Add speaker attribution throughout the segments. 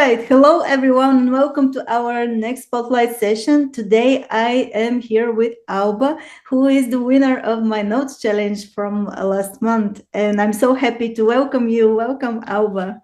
Speaker 1: right. Hello, everyone, and welcome to our next spotlight session. Today, I am here with Alba, who is the winner of my notes challenge from last month. And I'm so happy to welcome you. Welcome, Alba.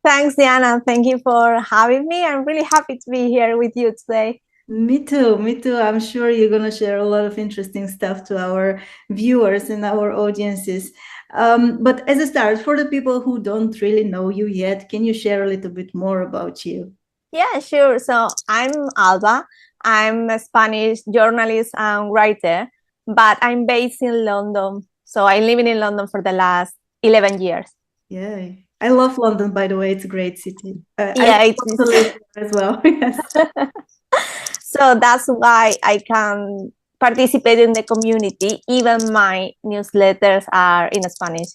Speaker 2: Thanks, Diana. Thank you for having me. I'm really happy to be here with you today.
Speaker 1: Me too. Me too. I'm sure you're going to share a lot of interesting stuff to our viewers and our audiences. But as a start, for the people who don't really know you yet, can you share a little bit more about you?
Speaker 2: Yeah, sure. So I'm Alba. I'm a Spanish journalist and writer, but I'm based in London. So I'm living in London for the last 11 years.
Speaker 1: Yeah. I love London, by the way. It's a great city.
Speaker 2: Yeah,
Speaker 1: I want to live there as well. Yes.
Speaker 2: So that's why I can participate in the community. Even my newsletters are in Spanish.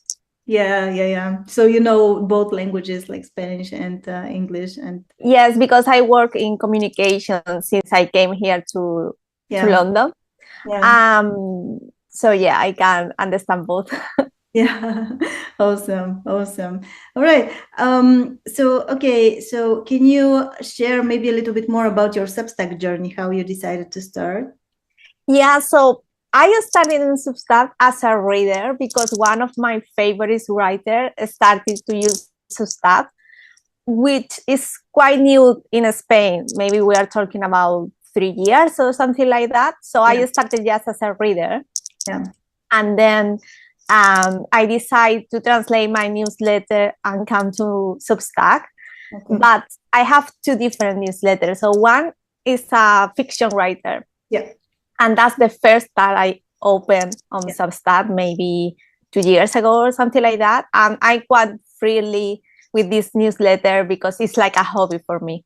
Speaker 1: Yeah. So you know both languages like Spanish and English and
Speaker 2: Yes, because I work in communication since I came here to London.
Speaker 1: Yeah.
Speaker 2: So yeah, I can understand both.
Speaker 1: Yeah. Awesome. All right. So can you share maybe a little bit more about your Substack journey, how you decided to start?
Speaker 2: Yeah, so I started in Substack as a reader because one of my favorite writers started to use Substack, which is quite new in Spain. Maybe we are talking about 3 years or something like that. So I started just as a reader.
Speaker 1: Yeah.
Speaker 2: And then I decided to translate my newsletter and come to Substack. Okay. But I have two different newsletters. So one is a fiction writer.
Speaker 1: Yeah.
Speaker 2: And that's the first that I opened on Substack maybe 2 years ago or something like that. And I quite freely with this newsletter because it's like a hobby for me.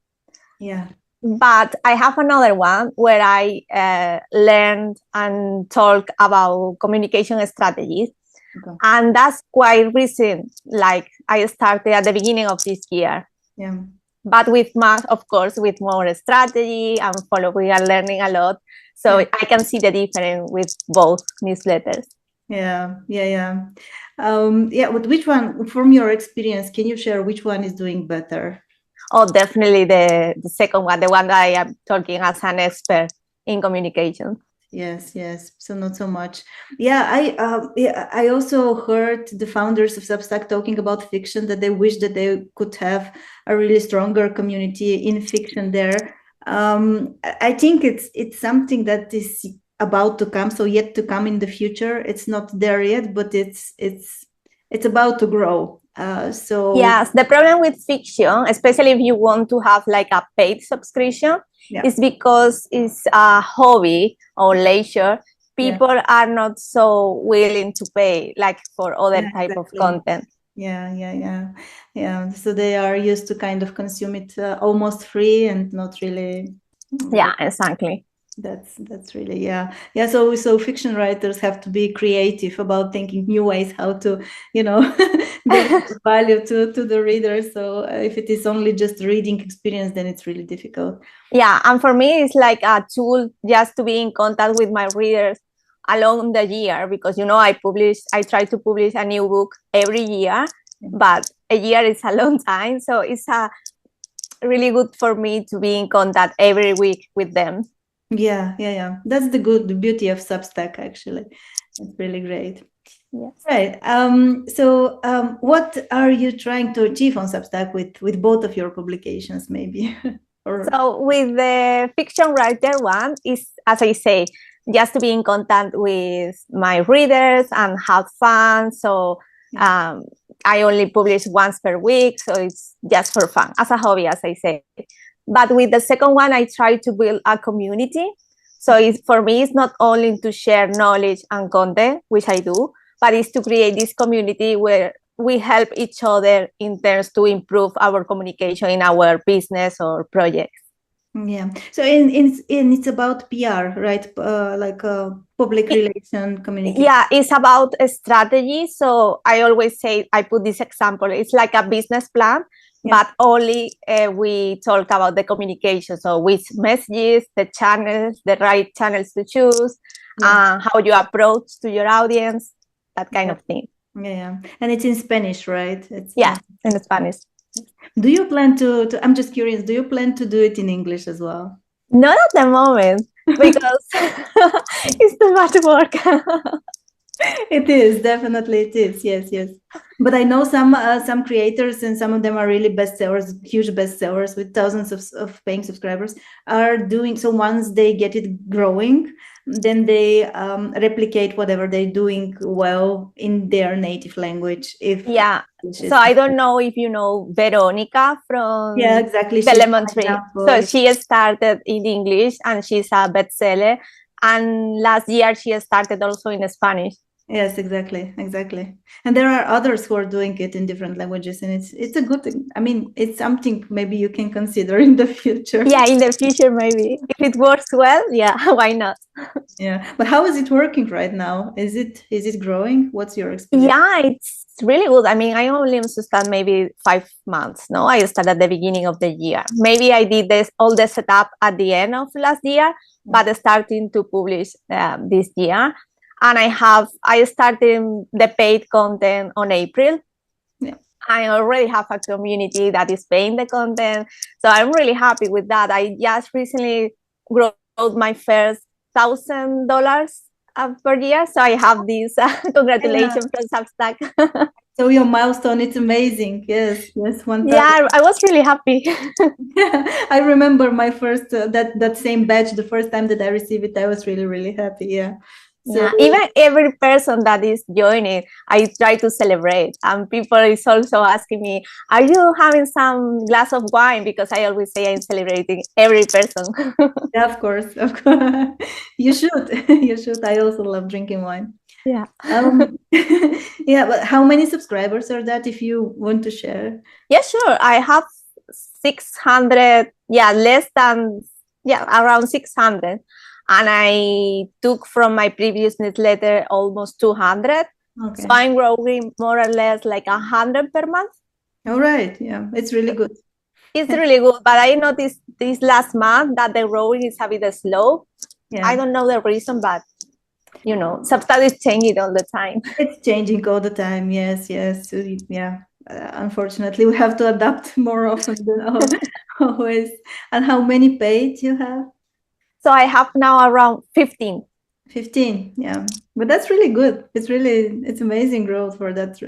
Speaker 1: Yeah.
Speaker 2: But I have another one where I learned and talk about communication strategies. Okay. And that's quite recent. Like I started at the beginning of this year.
Speaker 1: Yeah.
Speaker 2: But with more strategy and we are learning a lot. So I can see the difference with both newsletters.
Speaker 1: Yeah. But which one, from your experience, can you share which one is doing better?
Speaker 2: Oh, definitely the second one, the one that I am talking as an expert in communication.
Speaker 1: Yes. So not so much. Yeah, I also heard the founders of Substack talking about fiction, that they wish that they could have a really stronger community in fiction there. I think it's something that is about to come, so yet to come in the future. It's not there yet, but it's about to grow. So
Speaker 2: yes, the problem with fiction, especially if you want to have like a paid subscription, is because it's a hobby or leisure. People are not so willing to pay like for other type of content.
Speaker 1: Yeah. So they are used to kind of consume it almost free and not really.
Speaker 2: Yeah, exactly.
Speaker 1: That's really so fiction writers have to be creative about thinking new ways how to give value to the reader. So if it is only just reading experience, then it's really difficult.
Speaker 2: Yeah, and for me it's like a tool just to be in contact with my readers along the year, because I try to publish a new book every year, but a year is a long time, so it's really good for me to be in contact every week with them.
Speaker 1: Yeah. That's the beauty of Substack, actually. It's really great.
Speaker 2: Yes.
Speaker 1: Right. So what are you trying to achieve on Substack with both of your publications, maybe?
Speaker 2: So with the fiction writer one is, as I say, just to be in contact with my readers and have fun. So I only publish once per week, so it's just for fun, as a hobby, as I say. But with the second one, I try to build a community. So for me, it's not only to share knowledge and content, which I do, but it's to create this community where we help each other in terms to improve our communication in our business or projects.
Speaker 1: Yeah. So it's about PR, right? Like public relation communication.
Speaker 2: Yeah, it's about a strategy. So I always say, I put this example, it's like a business plan, but only we talk about the communication. So which messages, the channels, the right channels to choose, how you approach to your audience, that kind of thing.
Speaker 1: Yeah. And it's in Spanish, right?
Speaker 2: In Spanish.
Speaker 1: Do you plan to, I'm just curious, do you plan to do it in English as well?
Speaker 2: Not at the moment because it's too much work.
Speaker 1: It is, definitely it is. Yes, yes. But I know some creators, and some of them are really bestsellers, huge bestsellers with thousands of paying subscribers, are doing so. Once they get it growing, then they replicate whatever they're doing well in their native language. If
Speaker 2: Yeah. So I don't know if you know Veronica from
Speaker 1: yeah, exactly.
Speaker 2: the
Speaker 1: She's
Speaker 2: Lemon
Speaker 1: an
Speaker 2: Tree.
Speaker 1: example,
Speaker 2: So
Speaker 1: yeah.
Speaker 2: she started in English and she's a bestseller. And last year she started also in Spanish.
Speaker 1: Yes, exactly, exactly. And there are others who are doing it in different languages, and it's a good thing. I mean, it's something maybe you can consider in the future.
Speaker 2: Yeah, in the future maybe. If it works well, yeah, why not?
Speaker 1: Yeah. But how is it working right now? Is it growing? What's your experience?
Speaker 2: Yeah, it's really good. I mean, I only start maybe 5 months. No, I started at the beginning of the year. Maybe I did all the setup at the end of last year, but starting to publish this year. And I started the paid content on April.
Speaker 1: Yeah.
Speaker 2: I already have a community that is paying the content. So I'm really happy with that. I just recently wrote my first $1,000 per year. So I have this congratulations from Substack.
Speaker 1: So your milestone, it's amazing. Yes, yes, 1,000.
Speaker 2: Yeah, I was really happy.
Speaker 1: I remember my first that same batch. The first time that I received it, I was really, really happy. Yeah. So
Speaker 2: Yeah, even every person that is joining, I try to celebrate. And people is also asking me, "Are you having some glass of wine?" Because I always say I'm celebrating every person.
Speaker 1: yeah, of course, of course. You should. You should. I also love drinking wine.
Speaker 2: Yeah.
Speaker 1: Yeah, but how many subscribers are that, if you want to share?
Speaker 2: Yeah, sure. I have 600, less than, around 600. And I took from my previous newsletter almost 200.
Speaker 1: Okay.
Speaker 2: So I'm growing more or less like 100 per month.
Speaker 1: All right. Yeah, it's really good.
Speaker 2: It's really good. But I noticed this last month that the growing is a bit slow.
Speaker 1: Yeah.
Speaker 2: I don't know the reason, but Substack is changing all the time.
Speaker 1: It's changing all the time. Yes, yes. So, yeah. Unfortunately, we have to adapt more often than always. And how many paid you have?
Speaker 2: So I have now around 15.
Speaker 1: 15, yeah. But that's really good. It's amazing growth for that.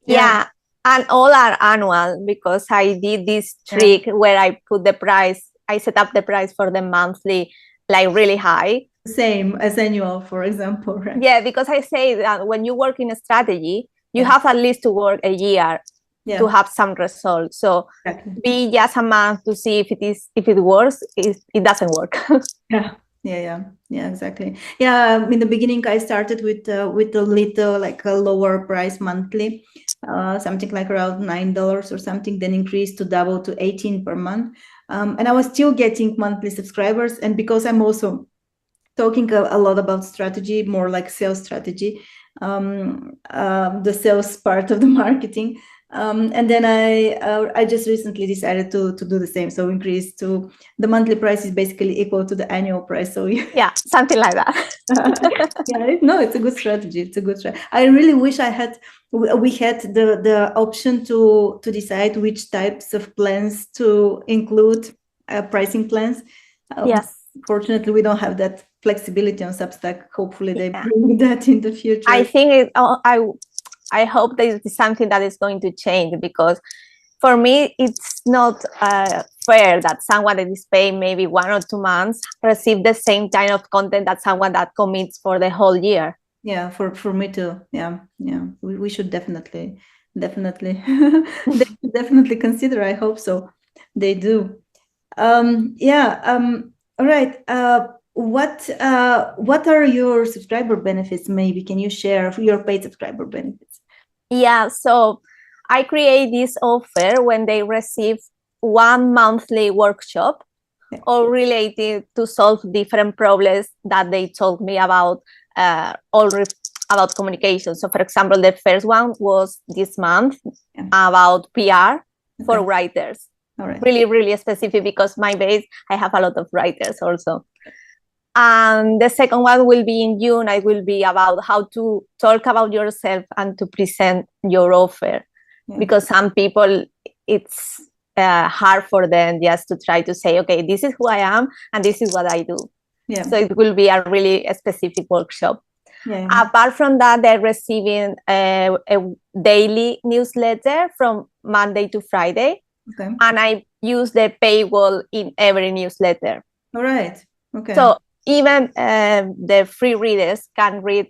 Speaker 2: Yeah. And all are annual, because I did this trick where I put the price, I set up the price for the monthly like really high.
Speaker 1: Same as annual, for example, right?
Speaker 2: Yeah, because I say that when you work in a strategy, you have at least to work a year to have some results. So be just a month to see if it works, it doesn't work.
Speaker 1: Yeah, exactly. Yeah, in the beginning, I started with a little, like a lower price monthly, something like around $9 or something, then increased to double to 18 per month. And I was still getting monthly subscribers. And because I'm also talking a lot about strategy, more like sales strategy, the sales part of the marketing. And then I just recently decided to do the same. So increase to the monthly price is basically equal to the annual price. So
Speaker 2: yeah, something like that.
Speaker 1: Yeah, no, it's a good strategy. It's a good strategy. I really wish we had the option to decide which types of plans to include, pricing plans.
Speaker 2: Yes.
Speaker 1: Fortunately, we don't have that flexibility on Substack. Hopefully, they bring that in the future.
Speaker 2: I think I hope that it's something that is going to change, because for me, it's not fair that someone that is paying maybe 1 or 2 months receive the same kind of content that someone that commits for the whole year.
Speaker 1: Yeah, for me too. Yeah. We should definitely definitely consider. I hope so. They do. All right. What are your subscriber benefits? Maybe can you share your paid subscriber benefits?
Speaker 2: Yeah, so I create this offer when they receive 1 monthly workshop all related to solve different problems that they told me about, about communication. So, for example, the first one was this month about PR for writers.
Speaker 1: All right.
Speaker 2: Really, really specific, because my base, I have a lot of writers also. And the second one will be in June. It will be about how to talk about yourself and to present your offer. Because some people, it's hard for them just to try to say, okay, this is who I am and this is what I do.
Speaker 1: Yeah.
Speaker 2: So it will be a really specific workshop.
Speaker 1: Yeah.
Speaker 2: Apart from that, they're receiving a daily newsletter from Monday to Friday.
Speaker 1: Okay.
Speaker 2: And I use the paywall in every newsletter.
Speaker 1: All right. Okay.
Speaker 2: So even the free readers can read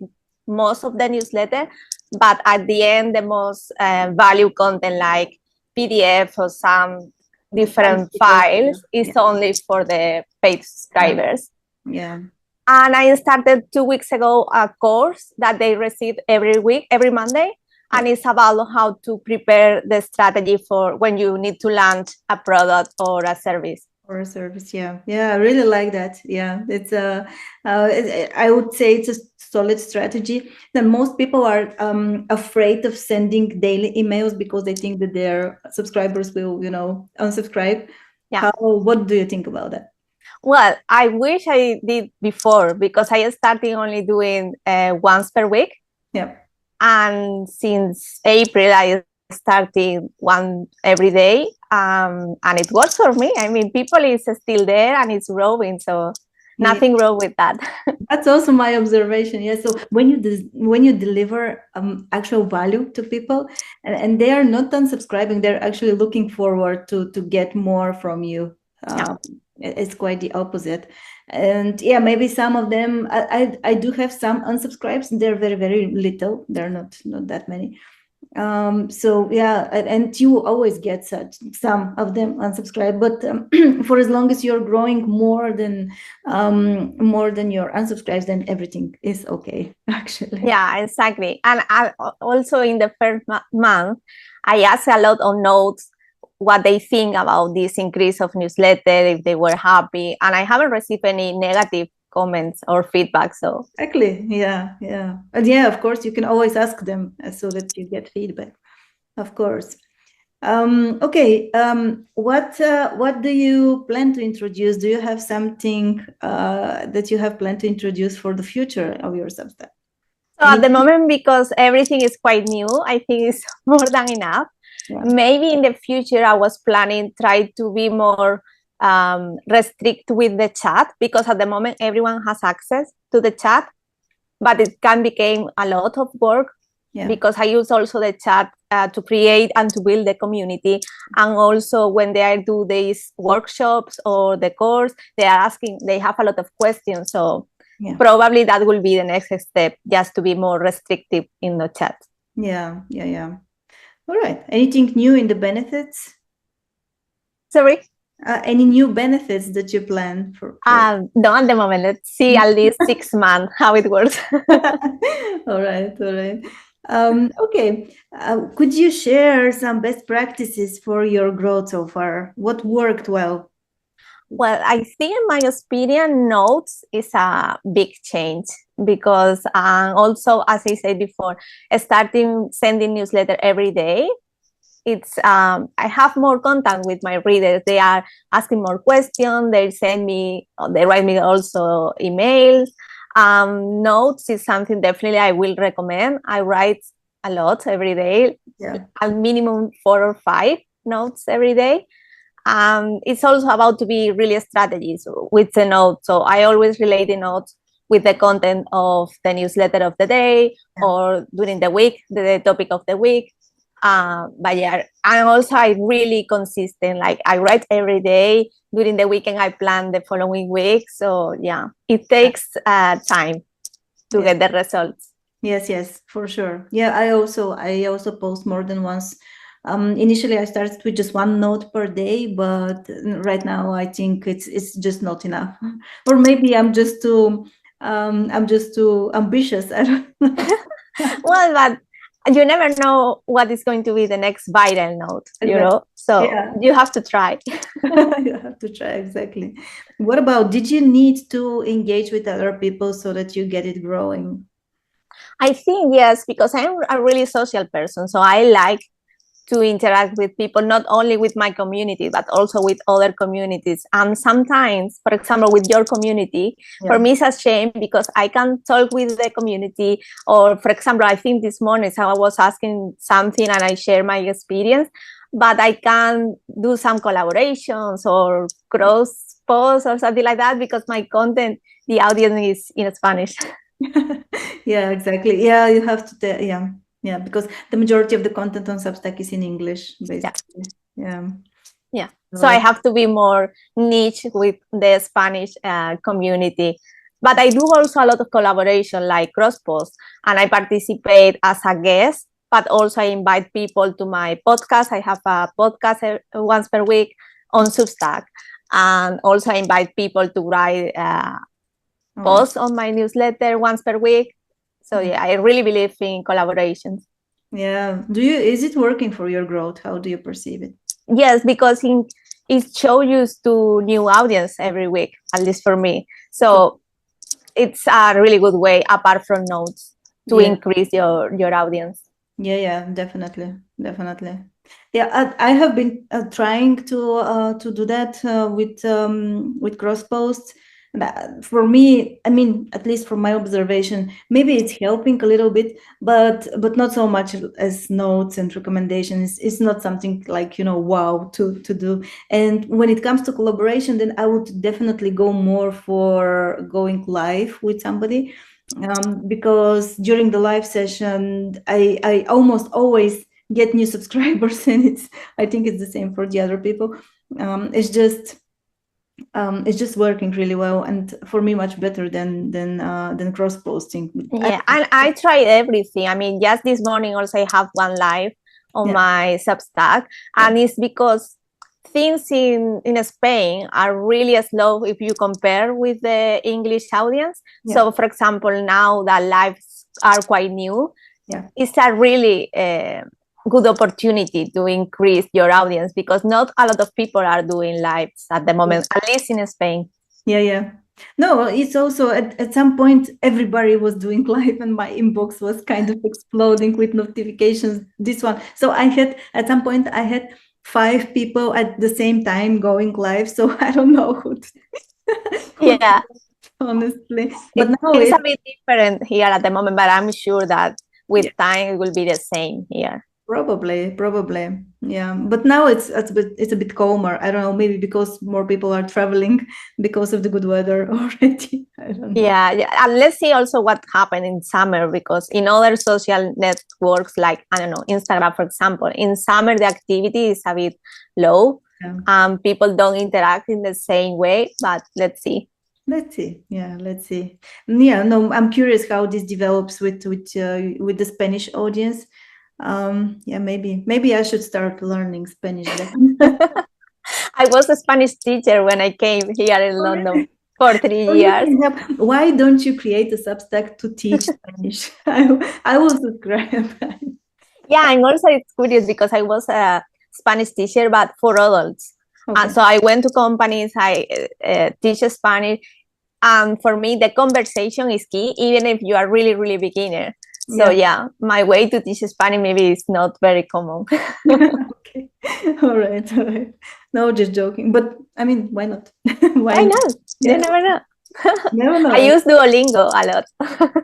Speaker 2: most of the newsletter, but at the end, the most value content like PDF or some different files is only for the paid subscribers.
Speaker 1: Yeah.
Speaker 2: And I started 2 weeks ago a course that they receive every week, every Monday. And it's about how to prepare the strategy for when you need to launch a product or a service.
Speaker 1: Or a service, yeah. I really like that. Yeah, it's I would say it's a solid strategy. That most people are afraid of sending daily emails because they think that their subscribers will, unsubscribe.
Speaker 2: Yeah.
Speaker 1: What do you think about that?
Speaker 2: Well, I wish I did before, because I started only doing once per week.
Speaker 1: Yeah.
Speaker 2: And since April, I started one every day, and it works for me. I mean, people is still there and it's growing, so nothing wrong with that.
Speaker 1: That's also my observation. Yeah. So when you deliver actual value to people, and they are not unsubscribing, they're actually looking forward to get more from you. It's quite the opposite. And yeah, maybe some of them, I do have some unsubscribes. They're very, very little. They're not that many. So yeah, and you always get some of them unsubscribe, but for as long as you're growing more than your unsubscribes, then everything is okay, actually.
Speaker 2: Yeah, exactly. And I also, in the first month, I asked a lot of notes what they think about this increase of newsletter, if they were happy, and I haven't received any negative comments or feedback. So
Speaker 1: exactly, yeah. And yeah, of course, you can always ask them so that you get feedback, of course. Okay, what do you plan to introduce? Do you have something that you have planned to introduce for the future of your Substack?
Speaker 2: So at the moment, because everything is quite new, I think it's more than enough. Yeah. Maybe in the future, I was planning try to be more restrict with the chat, because at the moment everyone has access to the chat, but it can become a lot of work. Yeah. Because I use also the chat to create and to build the community. And also when they do these workshops or the course, they have a lot of questions. So yeah, probably that will be the next step, just to be more restrictive in the chat.
Speaker 1: Yeah. All right. Anything new in the benefits?
Speaker 2: Sorry?
Speaker 1: Any new benefits that you plan for?
Speaker 2: No, at the moment. Let's see at least 6 months how it works.
Speaker 1: All right. Okay. Could you share some best practices for your growth so far? What worked well?
Speaker 2: Well, I think in my experience, notes is a big change, because also, as I said before, starting sending newsletter every day, it's I have more contact with my readers. They are asking more questions. They write me also emails. Notes is something definitely I will recommend. I write a lot every day, a minimum 4 or 5 notes every day. It's also about to be really a strategist with the notes. So I always relate the notes with the content of the newsletter of the day, or during the week, the topic of the week. But yeah, and also I'm really consistent. Like I write every day. During the weekend, I plan the following week. So yeah, it takes time to get the results.
Speaker 1: Yes, for sure. Yeah, I also post more than once. Initially, I started with just 1 note per day, but right now I think it's just not enough. Or maybe I'm just too ambitious. I don't know.
Speaker 2: Well, but you never know what is going to be the next viral note, you know? So you have to try.
Speaker 1: You have to try, exactly. What about, did you need to engage with other people so that you get it growing?
Speaker 2: I think yes, because I'm a really social person. So I like to interact with people, not only with my community, but also with other communities. And sometimes, for example, with your community, for me, it's a shame because I can talk with the community. Or, for example, I think this morning I was asking something and I share my experience, but I can do some collaborations or cross posts or something like that because my content, the audience is in Spanish.
Speaker 1: Yeah, exactly. Yeah, you have to. Yeah, because the majority of the content on Substack is in English, basically. Yeah.
Speaker 2: So I have to be more niche with the Spanish community. But I do also a lot of collaboration, like cross posts, and I participate as a guest. But also I invite people to my podcast. I have a podcast once per week on Substack, and also I invite people to write posts on my newsletter once per week. So yeah, I really believe in collaborations.
Speaker 1: Yeah. Is it working for your growth? How do you perceive it?
Speaker 2: Yes, because it shows you to new audience every week, at least for me. So it's a really good way, apart from notes, to increase your audience.
Speaker 1: Yeah, definitely. Yeah, I have been trying to do that with cross posts. For me, I mean, at least from my observation, maybe it's helping a little bit, but not so much as notes and recommendations. It's not something like, wow to do. And when it comes to collaboration, then I would definitely go more for going live with somebody, because during the live session, I almost always get new subscribers, and I think it's the same for the other people. It's just working really well, and for me much better than cross posting.
Speaker 2: Yeah, and I tried everything. I mean, just this morning also I have one live on my Substack, and it's because things in Spain are really slow if you compare with the English audience. So for example, now that lives are quite new, it's a really good opportunity to increase your audience, because not a lot of people are doing lives at the moment, at least in Spain.
Speaker 1: Yeah. No, it's also at some point everybody was doing live, and my inbox was kind of exploding with notifications. This one. So at some point I had 5 people at the same time going live. So I don't know who
Speaker 2: yeah.
Speaker 1: Honestly. But now
Speaker 2: it's a bit different here at the moment, but I'm sure that with time it will be the same here.
Speaker 1: Probably. Yeah. But now it's a bit calmer. I don't know, maybe because more people are traveling because of the good weather already. I don't know.
Speaker 2: Yeah. And let's see also what happened in summer, because in other social networks, like, I don't know, Instagram, for example, in summer, the activity is a bit low. People don't interact in the same way, but let's see.
Speaker 1: Yeah, let's see. Yeah, no, I'm curious how this develops with the Spanish audience. Yeah, maybe I should start learning Spanish.
Speaker 2: I was a Spanish teacher when I came here in London for 3 years.
Speaker 1: Why don't you create a Substack to teach Spanish? I will subscribe.
Speaker 2: Yeah, and also it's curious because I was a Spanish teacher, but for adults. And so I went to companies, I teach Spanish. And for me, the conversation is key, even if you are really, really beginner. So yeah, my way to teach Spanish maybe is not very common.
Speaker 1: Okay. All right. No, just joking. But I mean, why not?
Speaker 2: Why not? You never know.
Speaker 1: Never know.
Speaker 2: I use Duolingo a lot.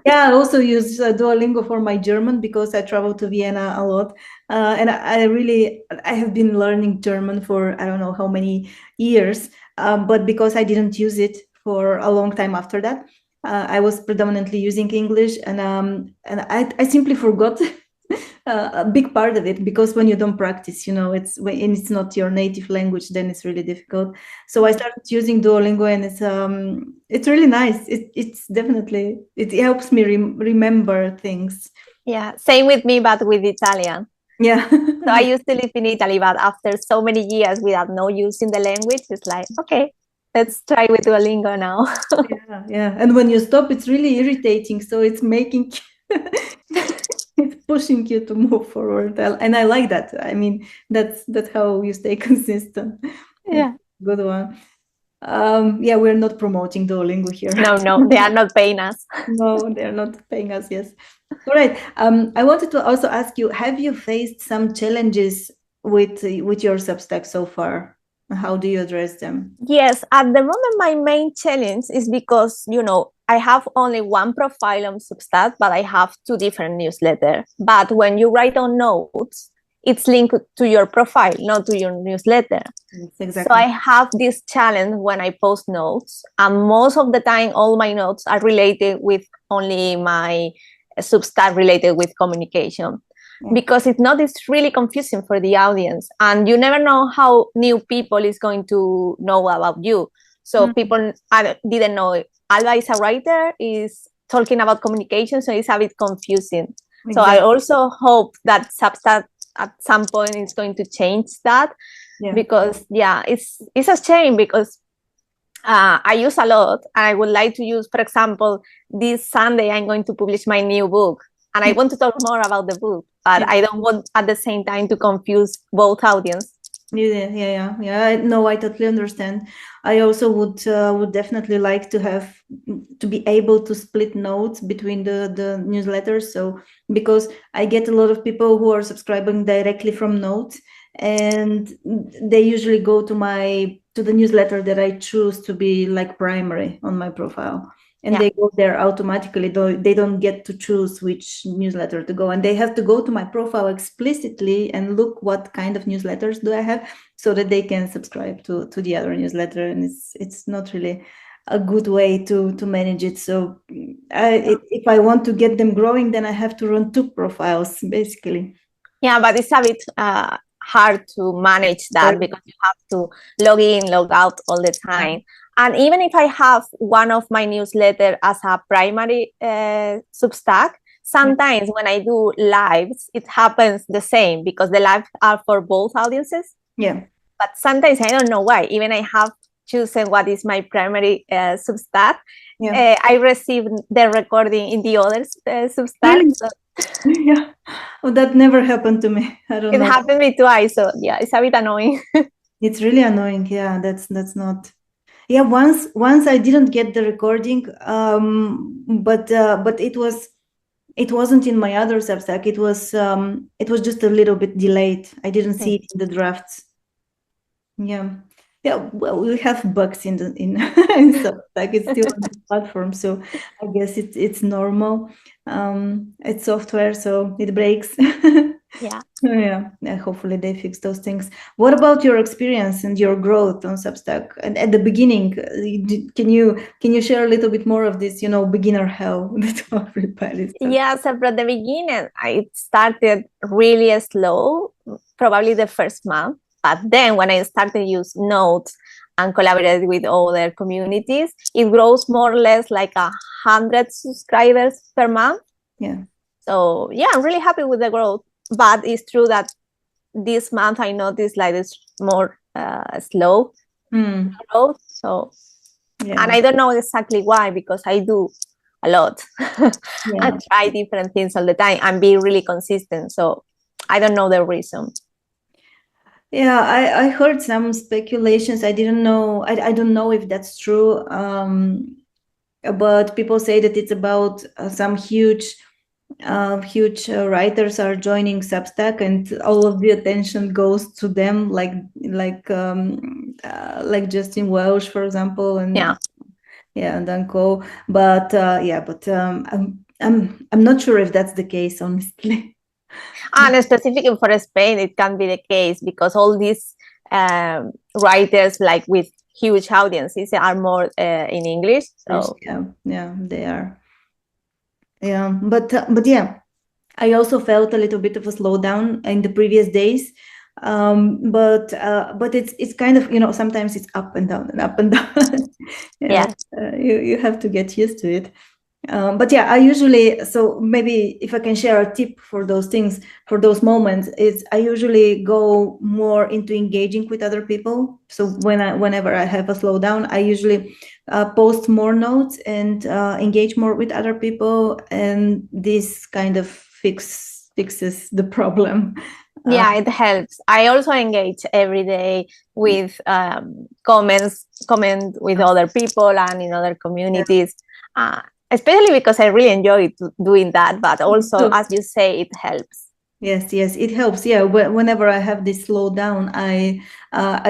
Speaker 1: Yeah, I also use Duolingo for my German because I travel to Vienna a lot. And I have been learning German for I don't know how many years. But because I didn't use it for a long time after that, I was predominantly using English, and I simply forgot a big part of it, because when you don't practice, it's not your native language, then it's really difficult. So I started using Duolingo, and it's really nice. It's definitely, it helps me remember things.
Speaker 2: Yeah, same with me, but with Italian.
Speaker 1: Yeah.
Speaker 2: So I used to live in Italy, but after so many years without no use in the language, it's like, okay, let's try with Duolingo now.
Speaker 1: Yeah. And when you stop, it's really irritating. So it's making, it's pushing you to move forward. And I like that. I mean, that's how you stay consistent.
Speaker 2: Yeah.
Speaker 1: Good one. Yeah, we're not promoting Duolingo here.
Speaker 2: No, they are not paying us.
Speaker 1: No, they're not paying us. Yes. All right. I wanted to also ask you, have you faced some challenges with your Substack so far? How do you address them?
Speaker 2: Yes, at the moment, my main challenge is because, I have only one profile on Substack, but I have 2 different newsletters. But when you write on notes, it's linked to your profile, not to your newsletter.
Speaker 1: Exactly.
Speaker 2: So I have this challenge when I post notes, and most of the time, all my notes are related with only my Substack related with communication. Because if not, it's really confusing for the audience, and you never know how new people is going to know about you. So people didn't know Alba is a writer, is talking about communication, so it's a bit confusing. Exactly. So I also hope that Substack at some point is going to change that, because it's a shame, because I use a lot. I would like to use, for example, this Sunday I'm going to publish my new book, and I want to talk more about the book, but I don't want at the same time to confuse both audience.
Speaker 1: No, I totally understand. I also would definitely like to be able to split notes between the newsletters. So because I get a lot of people who are subscribing directly from notes, and they usually go to the newsletter that I choose to be like primary on my profile. And they go there automatically. They don't get to choose which newsletter to go, and they have to go to my profile explicitly and look what kind of newsletters do I have, so that they can subscribe to the other newsletter. And it's not really a good way to manage it. So if I want to get them growing, then I have to run 2 profiles basically.
Speaker 2: Yeah, but it's a bit hard to manage that, because you have to log in, log out all the time. And even if I have one of my newsletter as a primary Substack, sometimes when I do lives, it happens the same, because the lives are for both audiences. But sometimes I don't know why. Even I have chosen what is my primary Substack, I receive the recording in the other Substack.
Speaker 1: Really? So well, that never happened to me. I don't know.
Speaker 2: It happened to me twice, so it's a bit annoying.
Speaker 1: It's really annoying. That's not. Once I didn't get the recording, but it wasn't in my other Substack. It was just a little bit delayed. I didn't see it in the drafts. Well, we have bugs in Substack. It's still on the platform, so I guess it's normal. It's software, so it breaks. Hopefully they fix those things. What about your experience and your growth on Substack? And at the beginning, can you share a little bit more of this, beginner hell that everybody starts?
Speaker 2: So from the beginning, I started really slow, probably the first month. But then when I started to use notes and collaborate with other communities, it grows more or less like 100 subscribers per month. So I'm really happy with the growth. But it's true that this month I noticed like it's more slow growth. So, and I don't know exactly why, because I do a lot. I try different things all the time and be really consistent. So I don't know the reason.
Speaker 1: I heard some speculations. I didn't know. I don't know if that's true. But people say that it's about some huge writers are joining Substack, and all of the attention goes to them, like Justin Welsh, for example, and and Uncle. But I'm not sure if that's the case, honestly.
Speaker 2: And specifically for Spain, it can be the case, because all these writers, like with huge audiences, are more in English. So
Speaker 1: they are. But I also felt a little bit of a slowdown in the previous days. But it's kind of, sometimes it's up and down and up and down. You have to get used to it. But I usually, so maybe if I can share a tip for those things, for those moments, is I usually go more into engaging with other people. So whenever I have a slowdown, I usually post more notes and engage more with other people, and this kind of fixes the problem.
Speaker 2: It helps. I also engage every day with comment with other people and in other communities. Especially because I really enjoy doing that, but also, as you say, it helps.
Speaker 1: Yes, it helps. Whenever I have this slowdown, I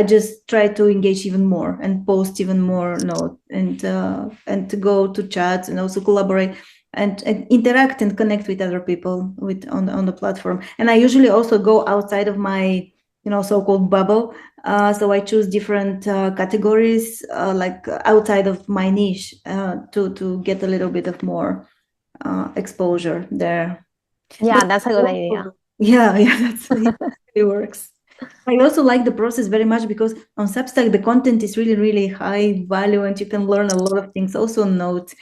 Speaker 1: just try to engage even more and post even more notes, and to go to chats and also collaborate. and interact and connect with other people on the platform. And I usually also go outside of my so-called bubble. So I choose different categories like outside of my niche to get a little bit of more exposure there.
Speaker 2: Yeah,
Speaker 1: But
Speaker 2: that's a good idea.
Speaker 1: yeah, it works. I also like the process very much because on Substack the content is really, really high value and you can learn a lot of things. Also notes.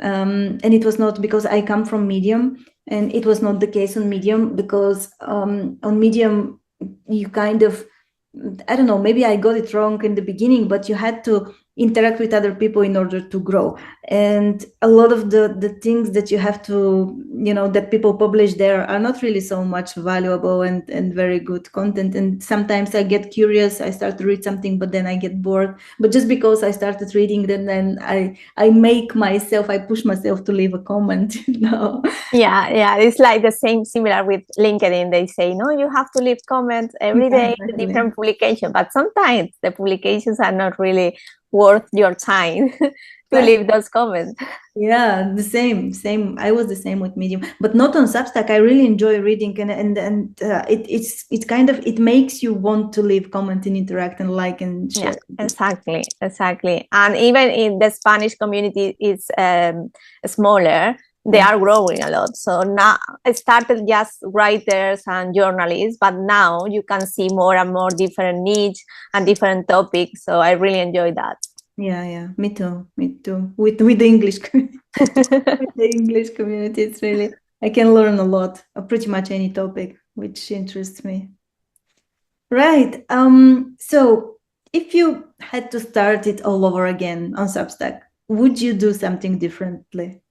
Speaker 1: And it was not because I come from Medium, and it was not the case on Medium because on Medium you kind of, I don't know, maybe I got it wrong in the beginning, but you had to interact with other people in order to grow. And a lot of the things that you have to, that people publish there are not really so much valuable and very good content. And sometimes I get curious, I start to read something, but then I get bored. But just because I started reading, then I push myself to leave a comment.
Speaker 2: Yeah, it's like the same, similar with LinkedIn. They say, no, you have to leave comments every day,
Speaker 1: Exactly.
Speaker 2: different publication, but sometimes the publications are not really worth your time to leave those comments.
Speaker 1: Yeah, the same. I was the same with Medium, but not on Substack. I really enjoy reading, and it's kind of, it makes you want to leave comment and interact and like and share.
Speaker 2: Yeah, exactly. And even in the Spanish community, it's smaller. They are growing a lot. So now I started just writers and journalists, but now you can see more and more different niche and different topics. So I really enjoy that.
Speaker 1: Yeah, me too. With the English community. With the English community, it's really, I can learn a lot of pretty much any topic which interests me. Right. So if you had to start it all over again on Substack, would you do something differently?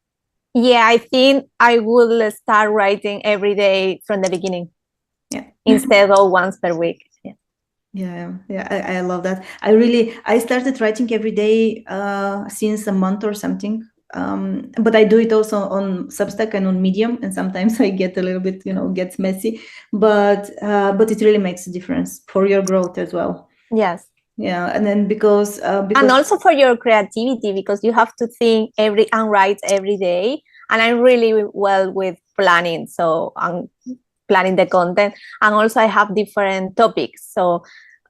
Speaker 2: Yeah, I think I would start writing every day from the beginning.
Speaker 1: Yeah.
Speaker 2: Instead of once per week.
Speaker 1: Yeah, I love that. I started writing every day since a month or something. But I do it also on Substack and on Medium, and sometimes I get a little bit, gets messy, but it really makes a difference for your growth as well.
Speaker 2: Yes.
Speaker 1: Yeah, and then because
Speaker 2: and also for your creativity, because you have to think and write every day. And I'm really well with planning, so I'm planning the content, and also I have different topics. So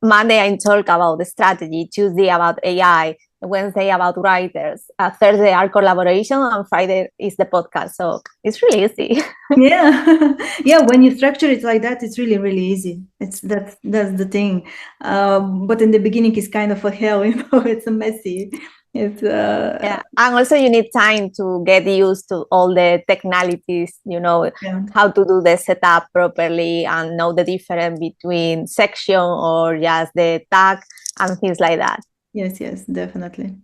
Speaker 2: Monday I talk about the strategy, Tuesday about AI, Wednesday about writers, Thursday are collaboration, and Friday is the podcast. So it's really easy.
Speaker 1: Yeah, when you structure it like that, it's really, really easy. That's the thing. But in the beginning, it's kind of a hell, it's a messy. It's
Speaker 2: yeah, and also you need time to get used to all the technicalities, how to do the setup properly and know the difference between section or just the tag and things like that.
Speaker 1: Yes, definitely.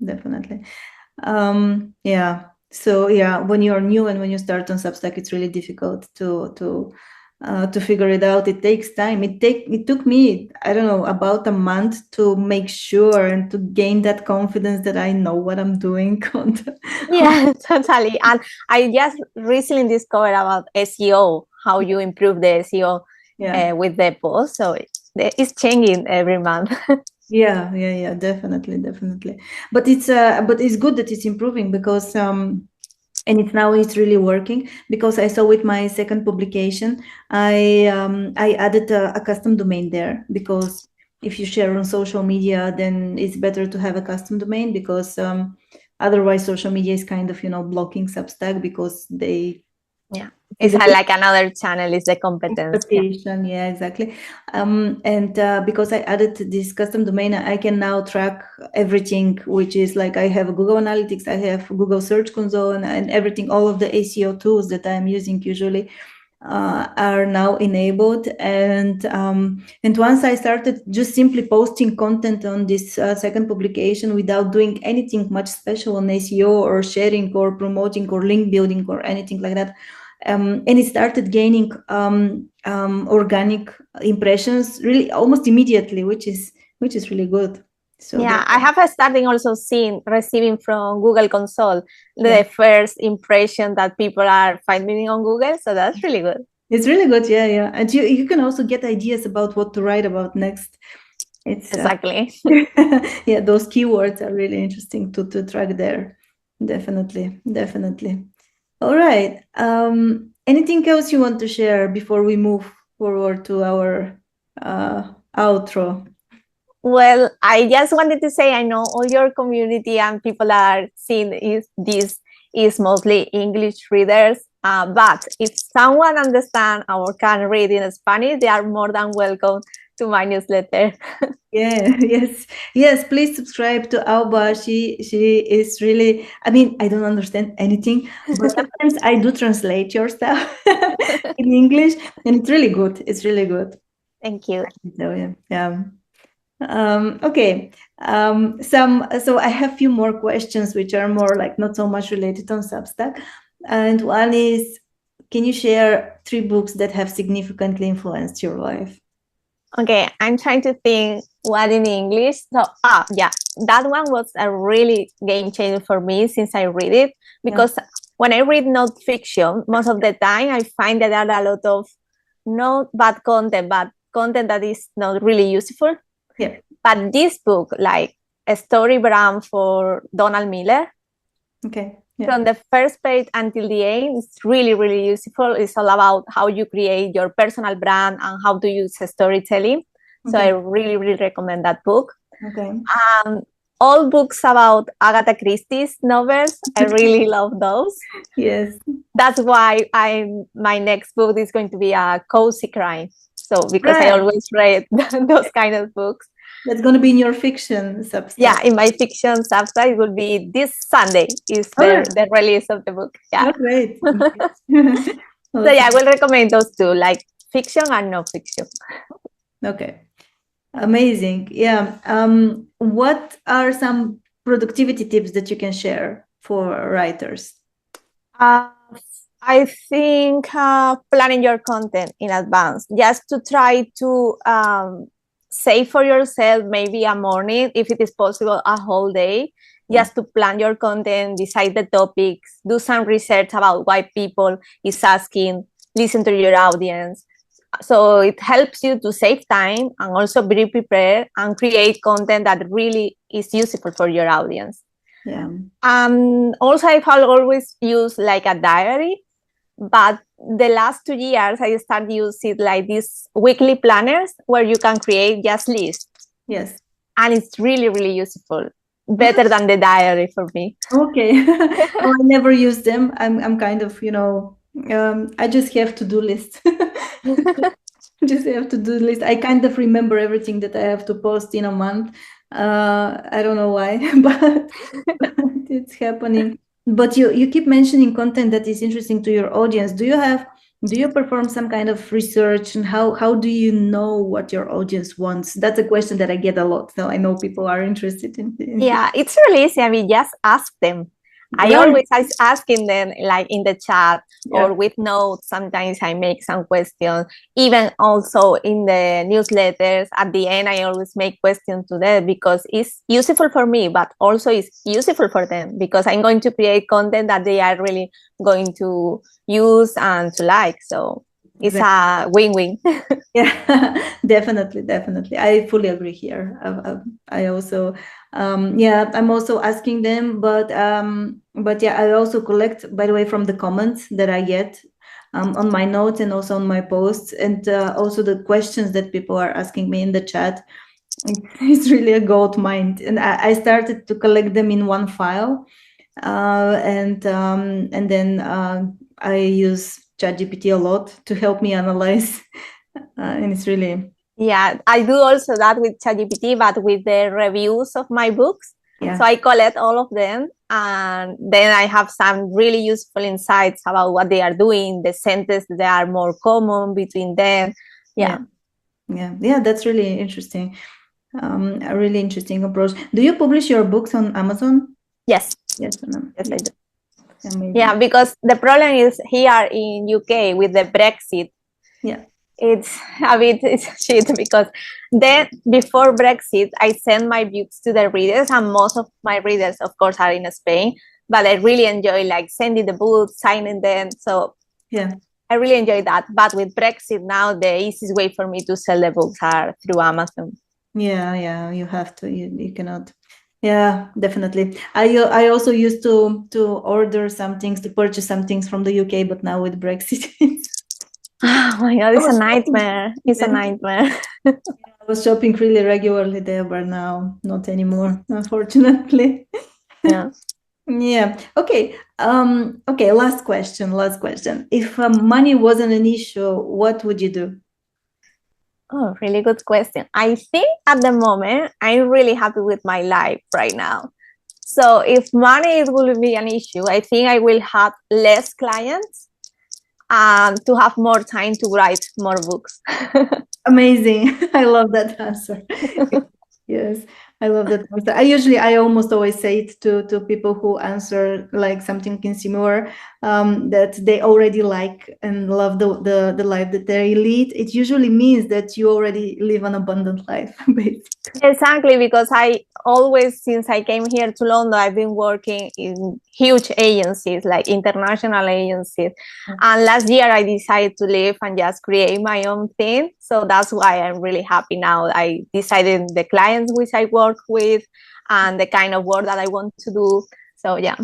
Speaker 1: Yeah. So yeah, when you're new and when you start on Substack, it's really difficult to figure it out. It takes time. It took me, I don't know, about a month to make sure and to gain that confidence that I know what I'm doing.
Speaker 2: Yeah, totally. And I just recently discovered about SEO, how you improve the SEO with the post. So it's changing every month.
Speaker 1: Yeah, definitely. But it's good that it's improving because and it's really working, because I saw with my second publication, I added a custom domain there, because if you share on social media, then it's better to have a custom domain, because otherwise social media is kind of blocking Substack, because they
Speaker 2: it's like another channel is the competence.
Speaker 1: Yeah, exactly. And because I added this custom domain, I can now track everything, which is like, I have Google Analytics, I have Google Search Console, and everything. All of the SEO tools that I'm using usually are now enabled. And once I started just simply posting content on this second publication without doing anything much special on SEO or sharing or promoting or link building or anything like that, and it started gaining organic impressions really almost immediately, which is really good. So
Speaker 2: yeah, I have started also receiving from Google Console the first impression that people are finding on Google. So that's really good.
Speaker 1: It's really good, yeah. And you can also get ideas about what to write about next. It's
Speaker 2: exactly.
Speaker 1: Yeah, those keywords are really interesting to track there. Definitely. All right. Anything else you want to share before we move forward to our outro?
Speaker 2: Well, I just wanted to say I know all your community and people are seeing this is mostly English readers. But if someone understands or can read in Spanish, they are more than welcome to my newsletter.
Speaker 1: Yeah, yes. Please subscribe to Alba. She is really. I mean, I don't understand anything, but sometimes I do translate your stuff in English, and it's really good. It's really good.
Speaker 2: Thank you.
Speaker 1: So yeah. Okay. So I have a few more questions, which are more like not so much related on Substack, and one is, can you share 3 books that have significantly influenced your life?
Speaker 2: Okay, I'm trying to think what in English. So, yeah, that one was a really game changer for me since I read it. Because when I read non-fiction, most of the time I find that there are a lot of not bad content, but content that is not really useful.
Speaker 1: Yeah.
Speaker 2: But this book, like a story brand for Donald Miller,
Speaker 1: Okay. Yeah.
Speaker 2: from the first page until the end, it's really, really useful. It's all about how you create your personal brand and how to use storytelling. So I really, really recommend that book.
Speaker 1: Okay.
Speaker 2: All books about Agatha Christie's novels, I really love those.
Speaker 1: Yes.
Speaker 2: That's why my next book is going to be a cozy crime. So because I always read those kind of books.
Speaker 1: That's going to be in your fiction Substack.
Speaker 2: Yeah, in my fiction Substack, it will be this Sunday is the release of the book. Yeah.
Speaker 1: Oh, great.
Speaker 2: So yeah, I will recommend those two, like fiction and non-fiction.
Speaker 1: Okay. Amazing. Yeah. What are some productivity tips that you can share for writers?
Speaker 2: I think planning your content in advance, just to try to save for yourself maybe a morning, if it is possible, a whole day, just to plan your content, decide the topics, do some research about why people is asking, listen to your audience. So it helps you to save time and also be prepared and create content that really is useful for your audience.
Speaker 1: Yeah.
Speaker 2: Also, I've always used like a diary, but the last 2 years I started using like these weekly planners where you can create just lists.
Speaker 1: Yes.
Speaker 2: And it's really, really useful. Better than the diary for me.
Speaker 1: Okay. I never use them. I'm kind of, I just have to-do list. Just have to-do list. I kind of remember everything that I have to post in a month. I don't know why, but it's happening. But you keep mentioning content that is interesting to your audience. Do you perform some kind of research, and how do you know what your audience wants? That's a question that I get a lot. So I know people are interested in
Speaker 2: yeah, it's really easy. I mean, just ask them. I always asking them like in the chat or with notes. Sometimes I make some questions. Even also in the newsletters at the end, I always make questions to them because it's useful for me, but also it's useful for them because I'm going to create content that they are really going to use and to like. So it's a win-win.
Speaker 1: Yeah, definitely. I fully agree here. I also, I'm also asking them, but yeah, I also collect, by the way, from the comments that I get on my notes and also on my posts, and also the questions that people are asking me in the chat. It's really a gold mine, and I started to collect them in one file, and then I use ChatGPT a lot to help me analyze. And it's really...
Speaker 2: Yeah, I do also that with ChatGPT, but with the reviews of my books.
Speaker 1: Yeah.
Speaker 2: So I collect all of them, and then I have some really useful insights about what they are doing, the sentences that are more common between them. Yeah,
Speaker 1: that's really interesting. A really interesting approach. Do you publish your books on Amazon?
Speaker 2: Yes,
Speaker 1: I do.
Speaker 2: Amazing. Yeah, because the problem is here in UK with the Brexit.
Speaker 1: Yeah,
Speaker 2: it's a bit shit because then before Brexit, I send my books to the readers, and most of my readers, of course, are in Spain. But I really enjoy like sending the books, signing them. So
Speaker 1: yeah,
Speaker 2: I really enjoy that. But with Brexit now, the easiest way for me to sell the books are through Amazon.
Speaker 1: Yeah, you have to. You cannot. Yeah, definitely. I also used to order some things, to purchase some things from the UK, but now with Brexit,
Speaker 2: Oh my God,
Speaker 1: I
Speaker 2: it's a
Speaker 1: was shopping.
Speaker 2: nightmare. It's a
Speaker 1: Yeah,
Speaker 2: nightmare.
Speaker 1: I was shopping really regularly there, but now not anymore, unfortunately.
Speaker 2: Yeah.
Speaker 1: Yeah. Okay. Okay. Last question. Last question. If money wasn't an issue, what would you do?
Speaker 2: Oh, really good question. I think at the moment, I'm really happy with my life right now. So if money will be an issue, I think I will have less clients and to have more time to write more books.
Speaker 1: Amazing. I love that answer. Yes, I love that answer. I almost always say it to people who answer like something similar, that they already like and love the life that they lead. It usually means that you already live an abundant life, basically.
Speaker 2: Exactly, because I always, since I came here to London, I've been working in huge agencies, like international agencies. And last year I decided to leave and just create my own thing. So that's why I'm really happy now. I decided the clients which I work with and the kind of work that I want to do. So yeah.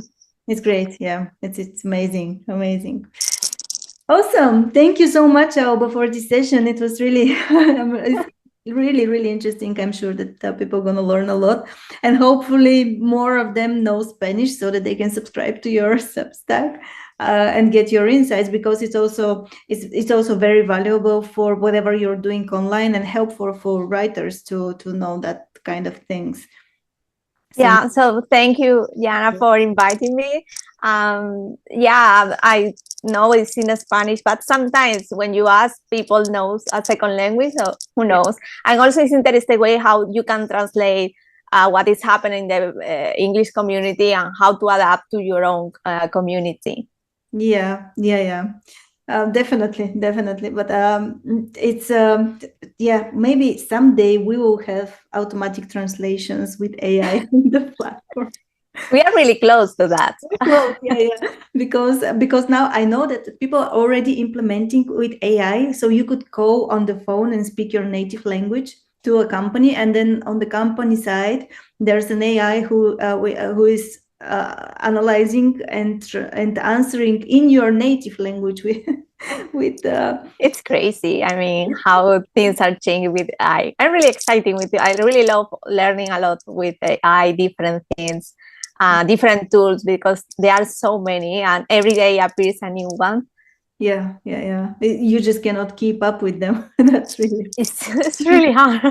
Speaker 1: It's great. Yeah, it's amazing, amazing. Awesome. Thank you so much, Alba, for this session. It was really, it's really, really interesting. I'm sure that people are going to learn a lot, and hopefully more of them know Spanish so that they can subscribe to your Substack and get your insights, because it's also very valuable for whatever you're doing online, and helpful for writers to know that kind of things.
Speaker 2: Yeah, so thank you, Jana, for inviting me. Yeah, I know it's in Spanish, but sometimes when you ask, people knows a second language, so who knows? And also it's interesting way how you can translate what is happening in the English community and how to adapt to your own community.
Speaker 1: Yeah. Definitely. But it's yeah, maybe someday we will have automatic translations with AI in the platform.
Speaker 2: We are really close to that.
Speaker 1: Well, yeah, because now I know that people are already implementing with AI, so you could call on the phone and speak your native language to a company, and then on the company side, there's an AI who is analyzing and answering in your native language with with
Speaker 2: It's crazy. I mean, how things are changing with AI. I'm really excited with it. I really love learning a lot with AI, different things, different tools, because there are so many and every day appears a new one.
Speaker 1: Yeah. You just cannot keep up with them. That's really
Speaker 2: It's really hard.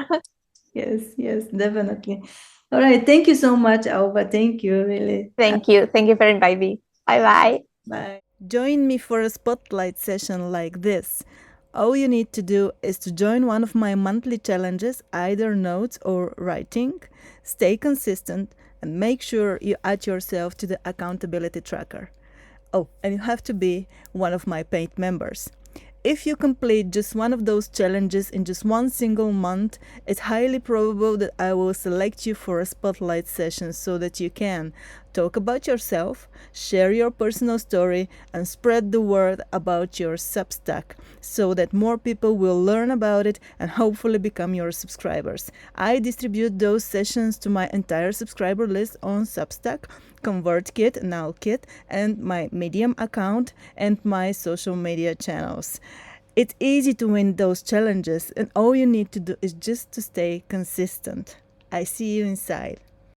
Speaker 1: yes, definitely. All right, thank you so much, Alba. Thank you, really.
Speaker 2: Thank you. Thank you for inviting me. Bye bye.
Speaker 1: Bye. Join me for a spotlight session like this. All you need to do is to join one of my monthly challenges, either notes or writing. Stay consistent and make sure you add yourself to the accountability tracker. Oh, and you have to be one of my paid members. If you complete just one of those challenges in just one single month, it's highly probable that I will select you for a spotlight session so that you can talk about yourself, share your personal story, and spread the word about your Substack so that more people will learn about it and hopefully become your subscribers. I distribute those sessions to my entire subscriber list on Substack, ConvertKit, NowKit, and my Medium account and my social media channels. It's easy to win those challenges, and all you need to do is just to stay consistent. I see you inside.